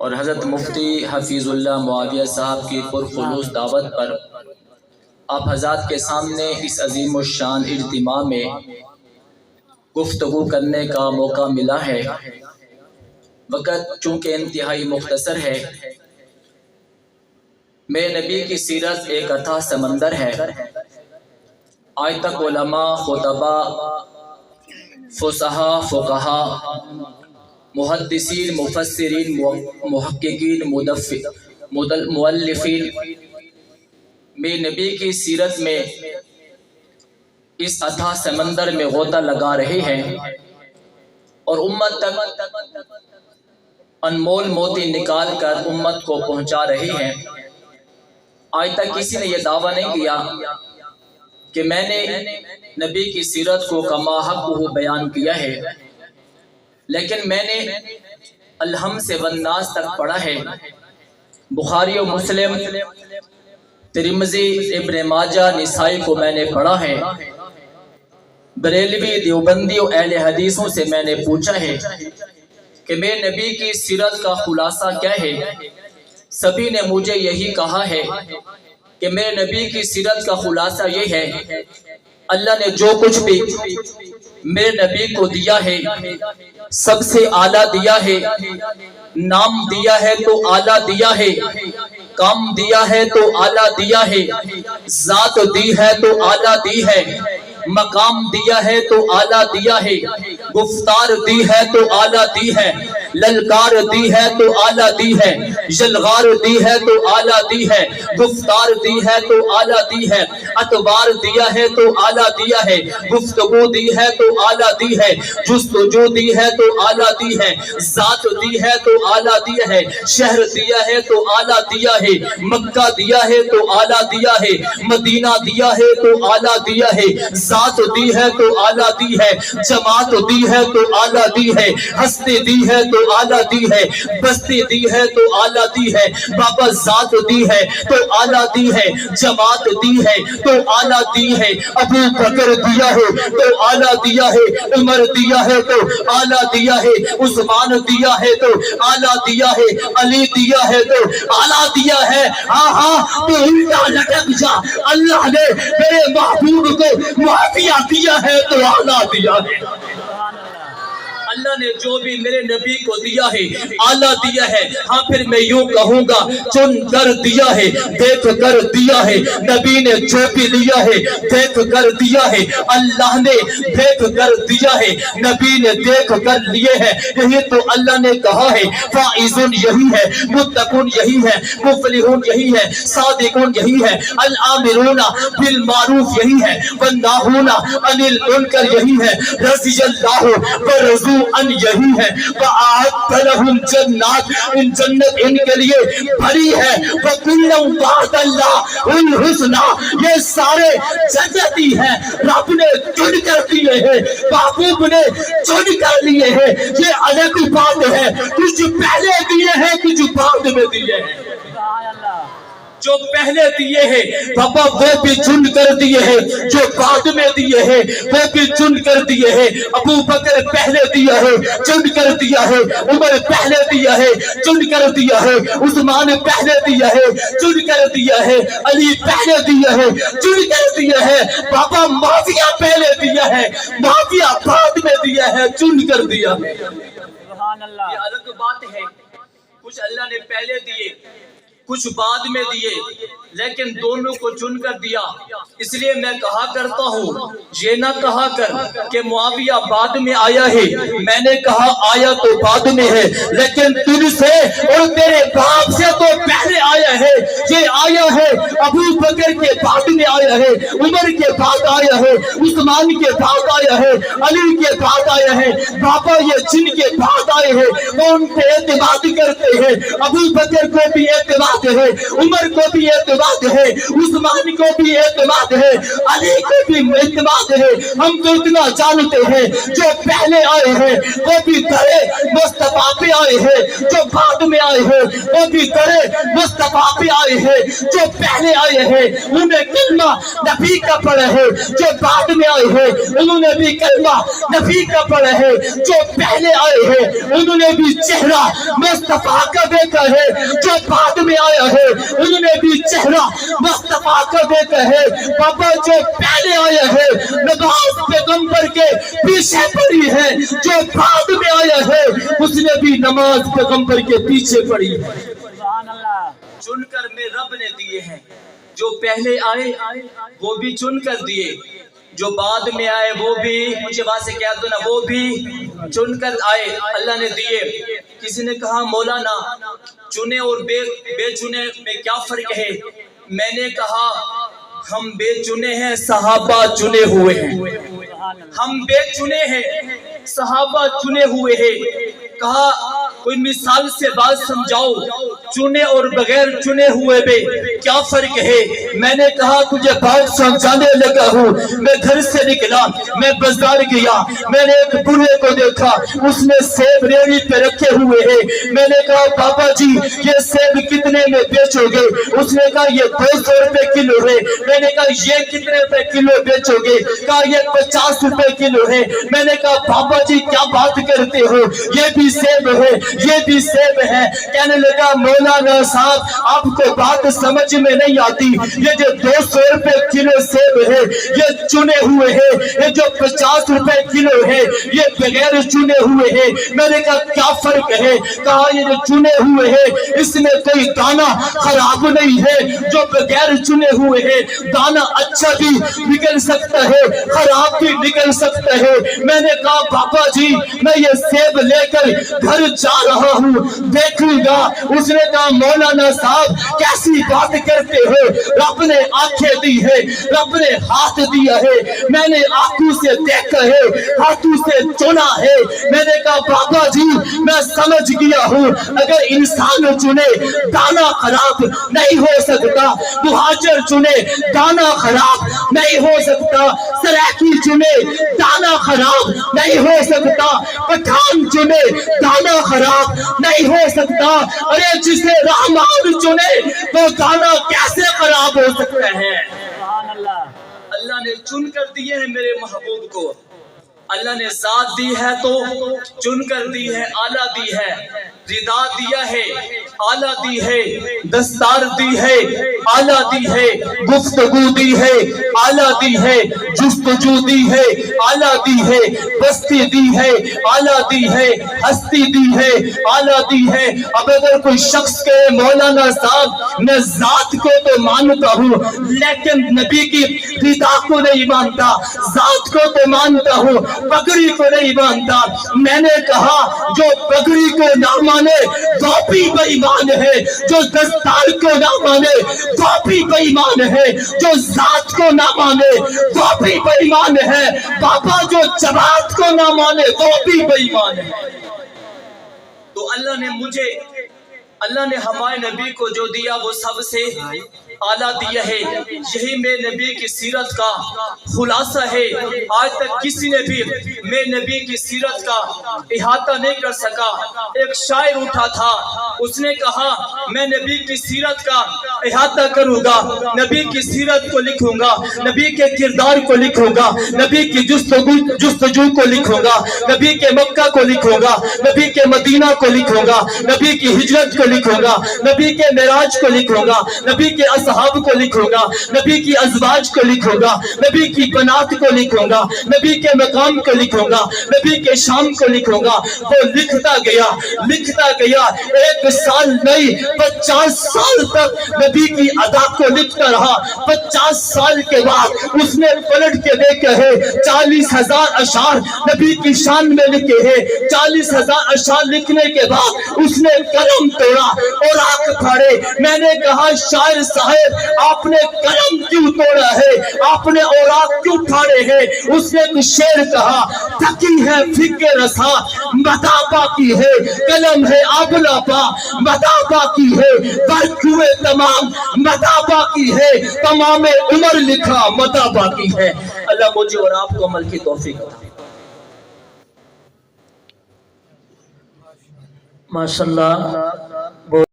اور حضرت مفتی حفیظ اللہ معاویہ صاحب کی پرخلوص دعوت پر آپ حضرات کے سامنے اس عظیم الشان اجتماع میں گفتگو کرنے کا موقع ملا ہے۔ وقت چونکہ انتہائی مختصر ہے، میرے نبی کی سیرت ایک اتھاہ سمندر ہے۔ آج تک علماء، خطباء، فصحاء، فقہاء، محدثین، مفسرین، محققین، مؤلفین میرے نبی کی سیرت میں اس اتھاہ سمندر میں غوطہ لگا رہے ہیں اور امت تک انمول موتی نکال کر امت کو پہنچا رہے ہیں۔ آج تک کسی نے یہ دعویٰ نہیں کیا کہ میں نے نبی کی سیرت کو کما حق بیان کیا ہے، لیکن میں نے الحم سے والناس تک پڑھا ہے۔ بخاری و مسلم، ترمذی، ابن ماجہ، نسائی کو میں نے پڑھا ہے۔ بریلوی، دیوبندی و اہل حدیثوں سے میں نے پوچھا ہے کہ میرے نبی کی سیرت کا خلاصہ کیا ہے۔ سبھی نے مجھے یہی کہا ہے کہ میرے نبی کی سیرت کا خلاصہ یہ ہے، اللہ نے جو کچھ بھی میرے نبی کو دیا ہے سب سے اعلیٰ دیا ہے۔ نام دیا ہے تو اعلیٰ دیا ہے، کام دیا ہے تو اعلیٰ دیا ہے، ذات دی ہے تو اعلیٰ دی ہے، مقام دیا ہے تو اعلیٰ دیا ہے، گفتار دی ہے تو اعلیٰ دی ہے، للکار دی ہے تو اعلیٰ دی ہے، یلغار دی ہے تو اعلیٰ دی ہے، گفتار دی ہے تو اعلیٰ دی ہے، اتوار دیا ہے تو اعلیٰ دیا ہے، گفتگو دی ہے تو اعلیٰ دی ہے، جستجو دی ہے تو اعلیٰ دی ہے، ذات دی ہے تو اعلیٰ دیا ہے، شہر دیا ہے تو اعلیٰ دیا ہے، مکہ دیا ہے تو اعلیٰ دیا ہے، مدینہ دیا ہے تو اعلیٰ دیا ہے، ذات دی ہے تو اعلیٰ دی ہے، جماعت دی ہے تو اعلیٰ دی ہے، ہستی دی ہے تو اعلیٰ دی ہے، بستی دی ہے تو اعلیٰ دی ہے، بابا ذات دی ہے تو اعلیٰ دی ہے، جماعت دی ہے تو اعلیٰ دی ہے، ابو بکر دیا ہے تو اعلیٰ دیا ہے، عمر دیا ہے تو اعلیٰ دیا ہے، عثمان دیا ہے تو اعلیٰ دیا ہے، علی دیا ہے تو اعلیٰ دیا ہے۔ ہاں ہاں تو الٹا لٹک جا، اللہ نے میرے محبوب کو معافیہ دیا ہے تو اعلیٰ دیا ہے۔ اللہ نے جو بھی میرے نبی کو دیا ہے اعلیٰ دیا ہے۔ ہاں پھر میں یوں کہوں گا، چن کر دیا ہے، دیکھ کر دیا ہے، نبی نے جو بھی لیا ہے دیکھ کر دیا ہے، اللہ نے دیکھ کر دیا ہے، نبی نے دیکھ کر لیے ہیں۔ یہی تو اللہ نے کہا ہے، فائزون یہی ہے، متقون یہی ہے، مفلحون یہی ہے، صادقون یہی ہے، الامرون بالمعروف یہی ہے، والناہون عن المنکر یہی ہے، رضی اللہ ورضوا ان یہی ہے، وَأَعَدَّ لَهُمْ جَنَّاتٍ ان جنت ان کے لیے بھری ہے، وَكُلًّا وَعَدَ اللَّهُ الْحُسْنَىٰ یہ سارے جنتی ہیں، رب نے چن کر دیے ہیں، محبوب نے چن کر لیے ہیں۔ یہ الگ بات ہے، کچھ پہلے دیے ہیں کچھ بعد میں دیے ہیں۔ جو پہلے دیے ہیں بابا وہ بھی چن کر دیے ہیں، جو بعد میں دیے ہیں وہ بھی چن کر دیے ہیں۔ ابو بکر پہلے دیا ہے، چن کر دیا ہے، عمر پہلے دیا ہے، چن کر دیا ہے، عثمان پہلے دیا ہے، چن کر دیا ہے، علی پہلے دیا ہے، چن کر دیا ہے، بابا معافیہ پہلے دیا ہے، معافیہ بعد میں دیا ہے، چن کر دیا ہے۔ یہ الگ بات ہے، کچھ اللہ نے پہلے دیے کچھ بعد میں دیے، لیکن دونوں کو چن کر دیا۔ اس لیے میں کہا کرتا ہوں، یہ نہ کہا کر کہ معاویہ بعد میں آیا ہے، میں نے کہا آیا تو بعد میں ہے، لیکن تجھ سے اور تیرے باپ سے تو پہلے آیا ہے۔ یہ آیا ہے ابو بکر کے بعد میں آیا ہے، عمر کے بعد آیا ہے، عثمان کے بعد آیا ہے، علی کے بعد آیا ہے۔ بابا یہ جن کے بعد آئے ہیں وہ ان پہ اعتماد کرتے ہیں، ابو بکر کو بھی اعتماد ہے, عمر کو بھی اعتماد ہے, عثمان کو بھی اعتماد ہے, علی کو بھی اعتماد ہے. ہم تو اتنا جانتے ہیں جو پہلے آئے ہیں وہ بھی درے مصطفیٰ پہ آئے ہیں, جو بعد میں آئے ہیں وہ بھی درے مصطفیٰ پہ آئے ہیں. جو پہلے آئے ہیں انہیں کلمہ نبی کا پڑھا ہے, جو بعد میں آئے ہیں انہوں نے بھی کلمہ نبی کا پڑھا ہے. جو پہلے آئے ہیں انہوں نے بھی چہرہ مصطفیٰ کا دیکھا ہے, جو بعد میں آیا ہے انہوں نے بھی چہرہ مصطفیٰ کا دیکھا ہے. بابا جو پہلے آیا ہے نماز پیغمبر کے پیچھے پڑھی ہے, جو بعد میں آیا ہے اس نے بھی نماز پیغمبر کے پیچھے پڑھی ہے. چن کر میں رب نے دیے ہیں, جو پہلے آئے وہ بھی چن کر دیے, جو بعد میں آئے وہ بھی, مجھے بات سے کہہ دو نا, وہ بھی چن کر آئے, اللہ نے دیے. کسی نے کہا مولانا چنے اور بے چنے میں کیا فرق ہے؟ میں نے کہا ہم بے چنے ہیں, صحابہ چنے ہوئے ہیں. ہم بے چنے ہیں, صحابہ چنے ہوئے ہیں. کہا کوئی مثال سے بات سمجھاؤ, چنے اور بغیر چنے ہوئے بے کیا فرق ہے؟ میں نے کہا تجھے بات سمجھانے لگا ہوں. میں گھر سے نکلا, میں بازار گیا, میں نے ایک بوڑھے کو دیکھا, اس نے سیب ریڑھی پہ رکھے ہوئے ہیں. میں نے کہا بابا جی یہ سیب کتنے میں بیچو گے؟ اس نے کہا یہ 200 روپے کلو ہے. میں نے کہا یہ کتنے روپے کلو بیچو گے؟ کہا یہ 50 روپے کلو ہے. میں نے کہا بابا جی کیا بات کرتے ہو, یہ بھی سیب ہے, یہ بھی سیب ہے. کہنے لگا مولانا صاحب آپ کو بات سمجھ میں نہیں آتی, یہ جو 200 روپے کلو سیب ہے یہ چنے ہوئے ہیں, یہ جو 50 روپے کلو ہے یہ بغیر چنے ہوئے ہیں. میں نے کہا کیا فرق ہے؟ کہا یہ جو چنے ہوئے ہیں اس میں کوئی دانہ خراب نہیں ہے, جو بغیر چنے ہوئے ہیں دانہ اچھا بھی نکل سکتا ہے, خراب بھی نکل سکتا ہے. میں نے کہا بابا جی میں یہ سیب لے کر گھر جا رہا ہوں, دیکھوں گا. اس نے کہا مولانا صاحب کیسی بات کرتے ہو, رب نے آنکھیں دی ہے, رب نے ہاتھ دیا ہے, میں نے آنکھوں سے دیکھا ہے, ہاتھوں سے چنا ہے. میں نے کہا بابا جی میں سمجھ گیا ہوں, اگر انسان چنے دانا خراب نہیں ہو سکتا, مہاجر چنے دانا خراب نہیں ہو سکتا, سرائکی چنے دانا خراب نہیں ہو سکتا, پٹھان چنے دانا خراب نہیں ہو سکتا. ارے جسے رحمان چنے وہ دانا کیسے خراب ہو سکتا ہے؟ اللہ نے چن کر دیے ہیں میرے محبوب کو, اللہ نے ذات دی ہے تو چن کر دی ہے, آلہ دی ہے, ردا دیا ہے, آلہ دی ہے, دستار دی ہے, آلہ دی ہے, گفتگو دی ہے, آلہ دی ہے, جستجو دی ہے, آلہ دی ہے, بستی دی ہے, آلہ دی ہے, ہستی دی ہے, آلہ دی ہے. اب اگر کوئی شخص کہے مولانا صاحب میں ذات کو تو مانتا ہوں لیکن نبی کی ردا کو نہیں مانتا, ذات کو تو مانتا ہوں پگڑی کو نہیں مانتا. میں نے کہا جو پگڑی کو نہ مانے وہ بھی بے ایمان ہے, جو دستار کو نہ مانے وہ بھی بے ایمان ہے, جو ذات کو نہ مانے وہ بھی بے ایمان ہے. بابا جو جماعت کو نہ مانے وہ بھی بے ایمان ہے. تو اللہ نے ہمارے نبی کو جو دیا وہ سب سے اعلیٰ دیا ہے. یہی میرے نبی کی سیرت کا خلاصہ ہے. آج تک کسی نے بھی میرے نبی کی سیرت کا احاطہ نہیں کر سکا. ایک شاعر اٹھا تھا, اس نے کہا میں نبی کی سیرت کا احاطہ کروں گا, نبی کی سیرت کو لکھوں گا, نبی کے کردار کو لکھوں گا, نبی کی جستجو کو لکھوں گا, نبی کے مکہ کو لکھوں گا, نبی کے مدینہ کو لکھوں گا, نبی کی ہجرت کو لکھوں گا, نبی کے معراج کو لکھوں گا, نبی کے اصحاب کو لکھوں گا, نبی کی ازواج کو لکھوں گا, نبی کی بنات کو لکھوں گا, نبی کے مقام کو لکھوں گا, نبی کے شام کو لکھوں گا. وہ لکھتا گیا 1 سال نہیں 50 سال تک نبی کی ادا کو لکھتا رہا. 50 سال کے بعد اس نے پلٹ کے دیکھا ہے 40,000 اشعار نبی کی شان میں لکھے ہیں. 40,000 اشعار لکھنے کے بعد اس نے قلم توڑا اور آنکھ پھاڑے. میں نے کہا شاعر صاحب آپ نے قلم کیوں توڑا ہے, آپ نے اوراق کیوں پھاڑے ہیں؟ اس نے ایک شعر کہا تکی ہے فکر رسا مدافع کی ہے, قلم ہے آبلا پا مدافع کی باقی ہے، درد ہوئے تمام مدہ باقی ہے، تمام عمر لکھا مدہ باقی ہے۔ اللہ مجھے اور آپ کو عمل کی توفیق عطا۔ ماشاءاللہ